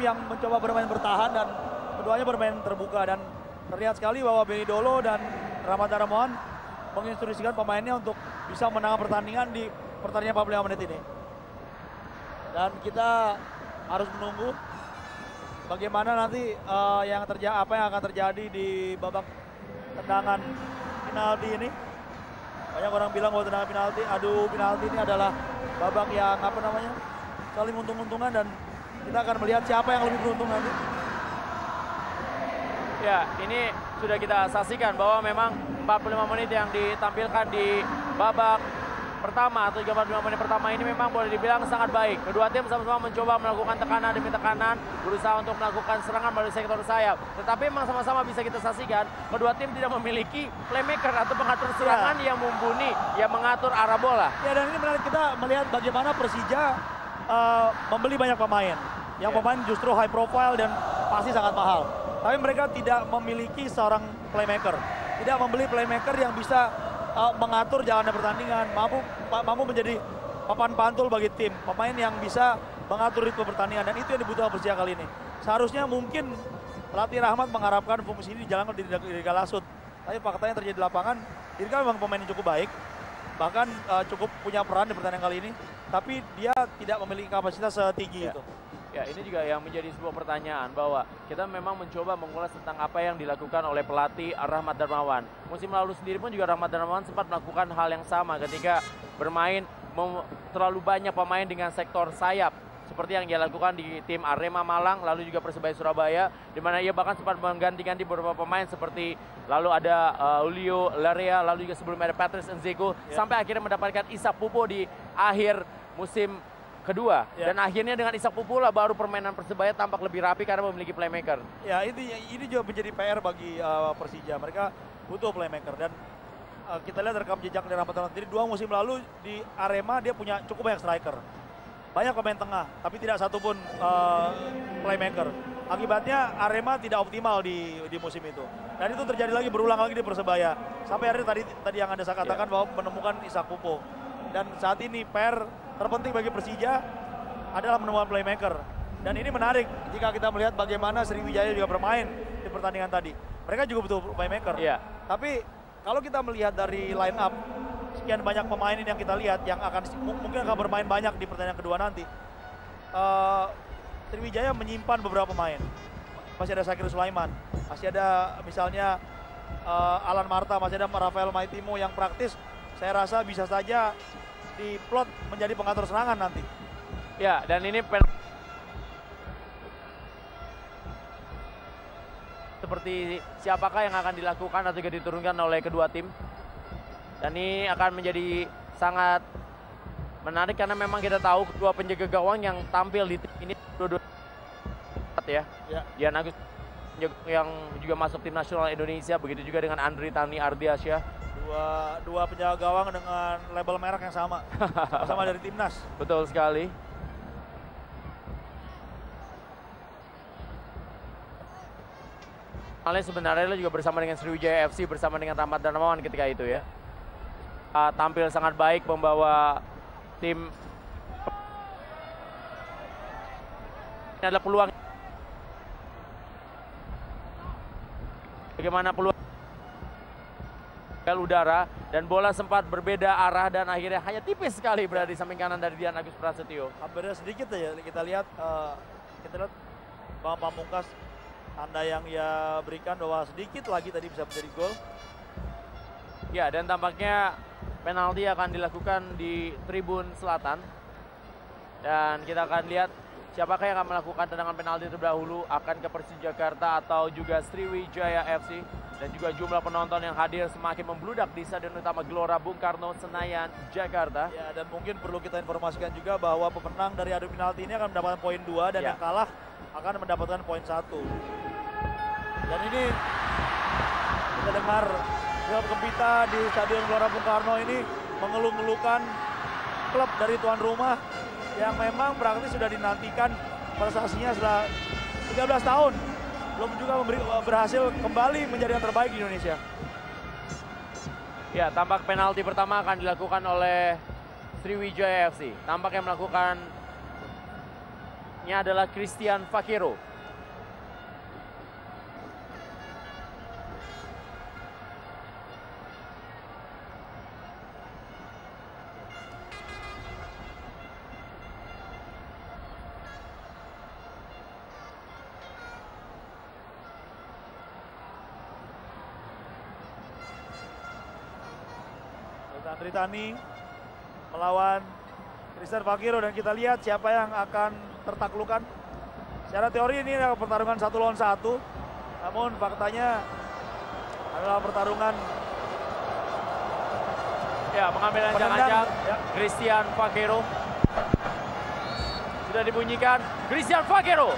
yang mencoba bermain bertahan dan keduanya bermain terbuka. Dan terlihat sekali bahwa Benny Dolo dan Rahmat Darmawan menginstruksikan pemainnya untuk bisa menang pertandingan di pertandingan 45 menit ini. Dan kita harus menunggu bagaimana nanti apa yang akan terjadi di babak tendangan penalti ini. Banyak orang bilang bahwa tendangan penalti, penalti ini adalah babak yang saling untung-untungan, dan kita akan melihat siapa yang lebih beruntung nanti. Ya, ini sudah kita saksikan bahwa memang 45 menit yang ditampilkan di babak pertama atau 45 menit pertama ini memang boleh dibilang sangat baik. Kedua tim sama-sama mencoba melakukan tekanan demi tekanan, berusaha untuk melakukan serangan melalui sektor sayap. Tetapi memang sama-sama bisa kita saksikan, kedua tim tidak memiliki playmaker atau pengatur serangan yang mumpuni, yang mengatur arah bola. Ya, dan ini menarik kita melihat bagaimana Persija membeli banyak pemain. Yang pemain justru high profile dan pasti sangat mahal. Tapi mereka tidak memiliki seorang playmaker. Tidak membeli playmaker yang bisa mengatur jalannya pertandingan, mampu menjadi papan pantul bagi tim, pemain yang bisa mengatur ritme pertandingan, dan itu yang dibutuhkan Persija kali ini. Seharusnya mungkin pelatih Rahmat mengharapkan fungsi ini dijalankan di Dirga Lasut, tapi faktanya terjadi di lapangan. Dirga memang pemain yang cukup baik, bahkan cukup punya peran di pertandingan kali ini, tapi dia tidak memiliki kapasitas setinggi itu. Ya, ini juga yang menjadi sebuah pertanyaan bahwa kita memang mencoba mengulas tentang apa yang dilakukan oleh pelatih Rahmat Darmawan. Musim lalu sendiri pun juga Rahmat Darmawan sempat melakukan hal yang sama ketika bermain terlalu banyak pemain dengan sektor sayap. Seperti yang dia lakukan di tim Arema Malang, lalu juga Persebaya Surabaya, di mana ia bahkan sempat mengganti-ganti beberapa pemain seperti lalu ada Julio Larea, lalu juga sebelumnya ada Patrice Nzeko, sampai akhirnya mendapatkan Ishak Pupo di akhir musim kedua. Dan akhirnya dengan Ishak Pupo lah baru permainan Persebaya tampak lebih rapi karena memiliki playmaker. Ya, ini juga menjadi PR bagi Persija. Mereka butuh playmaker, dan kita lihat rekam jejak dari Rahmat Darmawan sendiri. 2 musim lalu di Arema dia punya cukup banyak striker. Banyak pemain tengah, tapi tidak satupun playmaker. Akibatnya Arema tidak optimal di musim itu. Dan itu terjadi lagi, berulang lagi di Persebaya. Sampai akhirnya tadi yang Anda katakan bahwa menemukan Ishak Pupo. Dan saat ini PR terpenting bagi Persija adalah menemukan playmaker. Dan ini menarik jika kita melihat bagaimana Sriwijaya juga bermain di pertandingan tadi. Mereka juga butuh playmaker. Tapi kalau kita melihat dari line up, sekian banyak pemain ini yang kita lihat yang mungkin akan bermain banyak di pertandingan kedua nanti. Sriwijaya menyimpan beberapa pemain. Masih ada Sakir Sulaiman, masih ada misalnya Alan Marta, masih ada Rafael Maitimo yang praktis. Saya rasa bisa saja diplot menjadi pengatur serangan nanti. Ya, dan ini seperti siapakah yang akan dilakukan atau juga diturunkan oleh kedua tim. Dan ini akan menjadi sangat menarik karena memang kita tahu kedua penjaga gawang yang tampil di tim ini dua-dua ya. Dian Agus yang juga masuk tim nasional Indonesia, begitu juga dengan Andri Tani Ardiasyah. Dua penjaga gawang dengan label merek yang sama, sama dari timnas. Betul sekali. Sebenarnya juga bersama dengan Sriwijaya FC, bersama dengan Rahmat Darmawan ketika itu ya. Tampil sangat baik membawa tim. Ini adalah peluang. Bagaimana peluang udara, dan bola sempat berbeda arah dan akhirnya hanya tipis sekali berada di samping kanan dari Dian Agus Prasetyo. Hampir sedikit ya kita lihat Bang Pamungkas, tanda yang ia berikan bahwa sedikit lagi tadi bisa menjadi gol. Ya, dan tampaknya penalti akan dilakukan di tribun selatan. Dan kita akan lihat siapakah yang akan melakukan tendangan penalti terlebih dahulu, akan ke Persija Jakarta atau juga Sriwijaya FC. Dan juga jumlah penonton yang hadir semakin membludak di Stadion Utama Gelora Bung Karno, Senayan, Jakarta. Ya, dan mungkin perlu kita informasikan juga bahwa pemenang dari adu penalti ini akan mendapatkan poin 2 dan yang kalah akan mendapatkan poin 1. Dan ini kita dengar Gelap Gempita di Stadion Gelora Bung Karno ini mengeluh-ngeluhkan klub dari tuan rumah yang memang praktis sudah dinantikan prestasinya setelah 13 tahun. Belum juga berhasil kembali menjadi yang terbaik di Indonesia. Ya, tampak penalti pertama akan dilakukan oleh Sriwijaya FC. Tampak yang melakukan Penembaknya adalah Christian Fakiro. Andritani melawan Christian Fakiro dan kita lihat siapa yang akan tertaklukkan. Secara teori ini adalah pertarungan 1 lawan 1, namun faktanya adalah pertarungan mengambil ancang-ancang ya. Christian Fakiro. Sudah dibunyikan Christian Fakiro.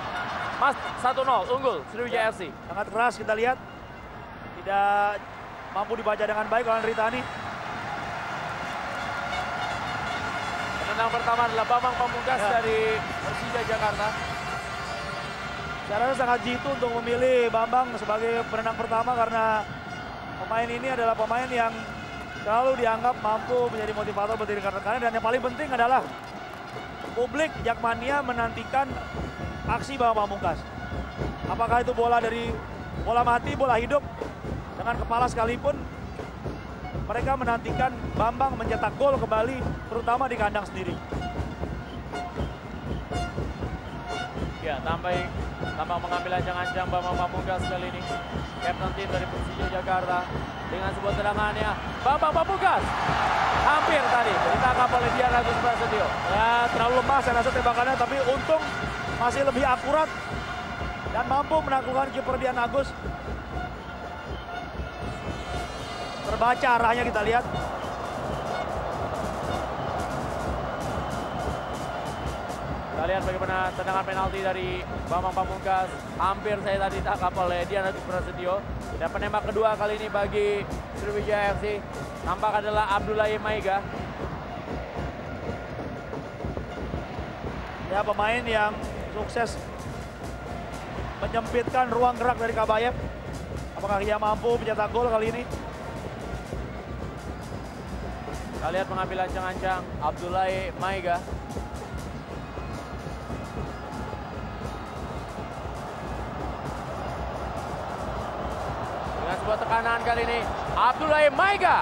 Mas 1-0 unggul Sriwijaya FC. Sangat keras kita lihat. Tidak mampu dibaca dengan baik oleh Andritani. Penendang pertama adalah Bambang Pamungkas dari Persija Jakarta. Saya rasa sangat jitu untuk memilih Bambang sebagai penendang pertama karena pemain ini adalah pemain yang selalu dianggap mampu menjadi motivator bagi rekan-rekannya, dan yang paling penting adalah publik Jakmania menantikan aksi Bambang Pamungkas. Apakah itu bola dari bola mati, bola hidup, dengan kepala sekalipun, mereka menantikan Bambang mencetak gol kembali, terutama di kandang sendiri. Ya, tampak mengambil ancang-ancang Bambang Pamungkas kali ini. Kapten tim dari Persija Jakarta dengan sebuah tendangannya. Bambang Pamungkas hampir tadi ditangkap oleh Dian Agus Prasetyo. Ya, terlalu lemah saya rasa tembakannya, tapi untung masih lebih akurat dan mampu menaklukkan kiper Dian Agus. Terbaca arahnya kita lihat. Kita lihat bagaimana tendangan penalti dari Bambang Pamungkas. Hampir saya tadi ditangkap oleh Dian Agus Prasetyo. Dan penembak kedua kali ini bagi Sriwijaya FC nampak adalah Abdullah Maiga. Ya, pemain yang sukses menyempitkan ruang gerak dari Kabayev. Apakah ia mampu mencetak gol kali ini? Kita lihat mengambil ancang-ancang Abdullah Maiga. Dengan sebuah tekanan kali ini Abdullah Maiga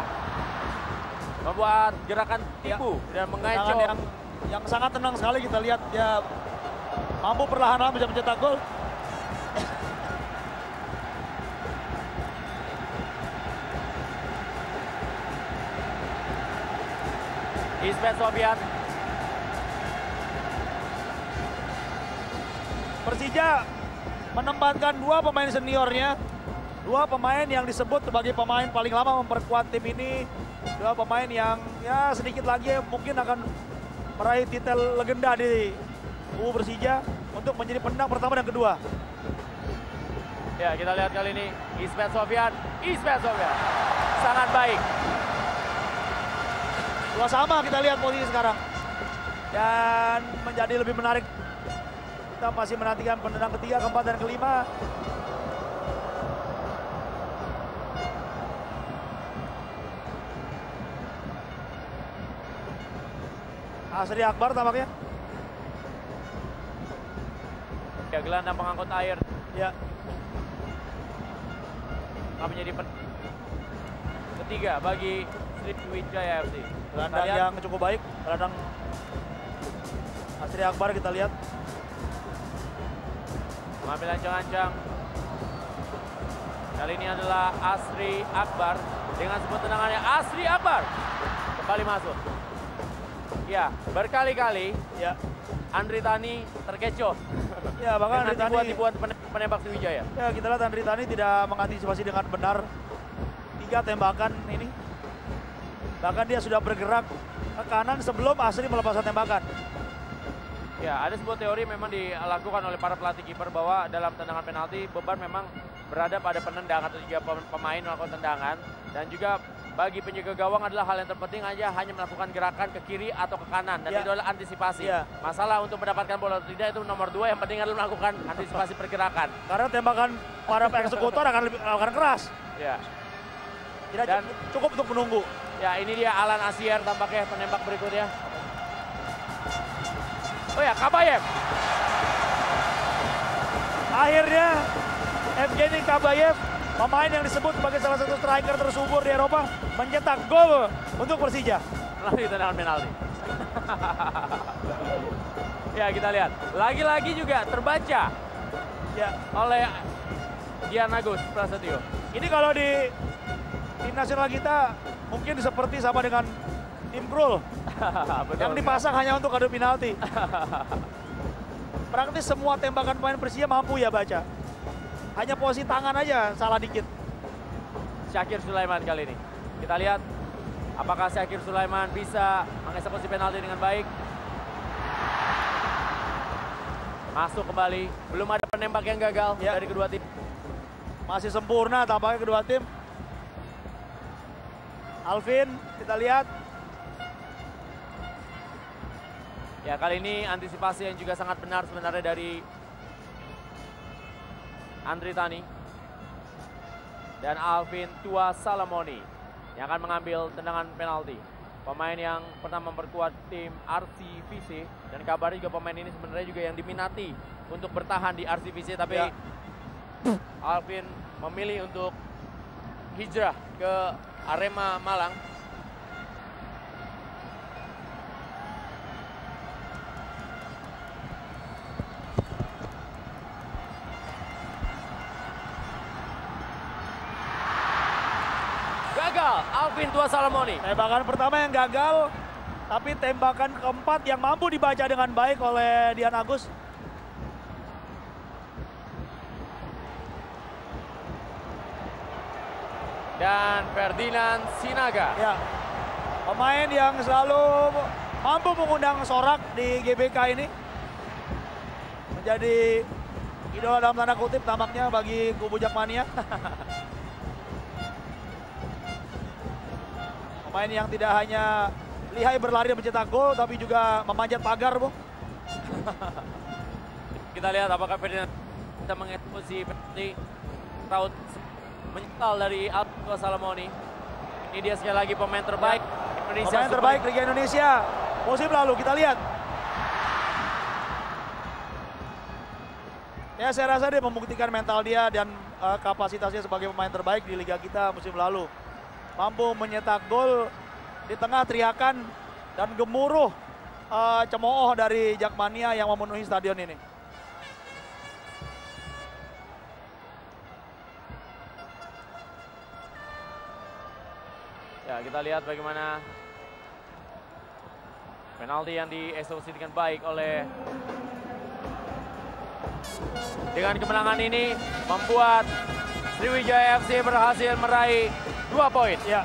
membuat gerakan tipu dan mengecoh. Yang sangat tenang sekali kita lihat, dia mampu perlahan-lahan bisa mencetak gol. Ismet Sofian. Persija menempatkan 2 pemain seniornya, 2 pemain yang disebut sebagai pemain paling lama memperkuat tim ini, 2 pemain yang ya sedikit lagi mungkin akan meraih titel legenda di Persija untuk menjadi penendang pertama dan kedua. Ya, kita lihat kali ini Ismet Sofian sangat baik. Dua sama kita lihat posisi sekarang. Dan menjadi lebih menarik. Kita masih menantikan penendang ketiga, keempat, dan kelima. Asri Akbar tampaknya. Ya, gelandang pengangkut air. Ya. Menjadi ketiga bagi Sriwijaya FC. Gelandang yang cukup baik, gelandang Asri Akbar kita lihat. Mengambil ancang-ancang. Kali ini adalah Asri Akbar. Dengan sebuah tendangannya Asri Akbar. Kembali masuk. Ya, berkali-kali ya Andritani terkecoh. Ya, bahkan Andritani tipuan penembak Sriwijaya. Ya, kita lihat Andritani tidak mengantisipasi dengan benar 3 tembakan ini. Bahkan dia sudah bergerak ke kanan sebelum Asri melepaskan tembakan. Ya, ada sebuah teori memang dilakukan oleh para pelatih kiper bahwa dalam tendangan penalti beban memang berada pada penendang atau 3 pemain melakukan tendangan, dan juga bagi penjaga gawang adalah hal yang terpenting aja hanya melakukan gerakan ke kiri atau ke kanan, dan itu adalah antisipasi. Masalah untuk mendapatkan bola atau tidak itu nomor 2, yang penting adalah melakukan antisipasi pergerakan. Karena tembakan para eksekutor akan keras. Ya. Tidak cukup untuk menunggu. Ya, ini dia Alan Asier tampaknya penembak berikutnya. Oh ya, Kabayev. Akhirnya Evgeny Kabayev, pemain yang disebut sebagai salah satu striker tersubur di Eropa, mencetak gol untuk Persija. Melalui tendangan penalti. Ya, kita lihat. Lagi-lagi juga terbaca Ya, oleh Dian Agus Prasetyo. ini kalau di tim nasional kita mungkin seperti sama dengan tim Krul Betul. yang dipasang hanya untuk adu penalti. Praktis semua tembakan pemain Persija mampu ya baca. Hanya posisi tangan aja salah dikit. Syakir Sulaiman kali ini. Kita lihat apakah Syakir Sulaiman bisa mengeksekusi penalti dengan baik. Masuk kembali, belum ada penembak yang gagal Ya. dari kedua tim. Masih sempurna tampaknya kedua tim. Alvin, kita lihat. Ya, kali ini antisipasi yang juga sangat benar sebenarnya dari Andri Tani dan Alvin Tua Salamoni yang akan mengambil tendangan penalti. Pemain yang pernah memperkuat tim RCVC dan kabarnya juga pemain ini sebenarnya juga yang diminati untuk bertahan di RCVC, tapi Ya. Alvin memilih untuk hijrah ke Arema Malang. Gagal Alvin Tua Salamoni. Tembakan pertama yang gagal, tapi tembakan keempat yang mampu dibaca dengan baik oleh Dian Agus. Dan Ferdinand Sinaga. Ya, pemain yang selalu mampu mengundang sorak di GBK ini. Menjadi idola dalam tanda kutip tampaknya bagi kubu Jakmania. Pemain yang tidak hanya lihai berlari dan mencetak gol, tapi juga memanjat pagar, Bung. Kita lihat apakah Ferdinand bisa mengeksekusi penalti. Raut menyetal dari Alvin Tua Salamoni. Ini dia sekali lagi pemain terbaik Indonesia. Pemain terbaik Liga Indonesia musim lalu, kita lihat. Ya, saya rasa dia membuktikan mental dia dan kapasitasnya sebagai pemain terbaik di liga kita musim lalu. Mampu menyetak gol di tengah teriakan dan gemuruh cemooh dari Jakmania yang memenuhi stadion ini. Ya, kita lihat bagaimana penalti yang dieksekusi dengan baik oleh. Dengan kemenangan ini membuat Sriwijaya FC berhasil meraih 2 poin. Ya,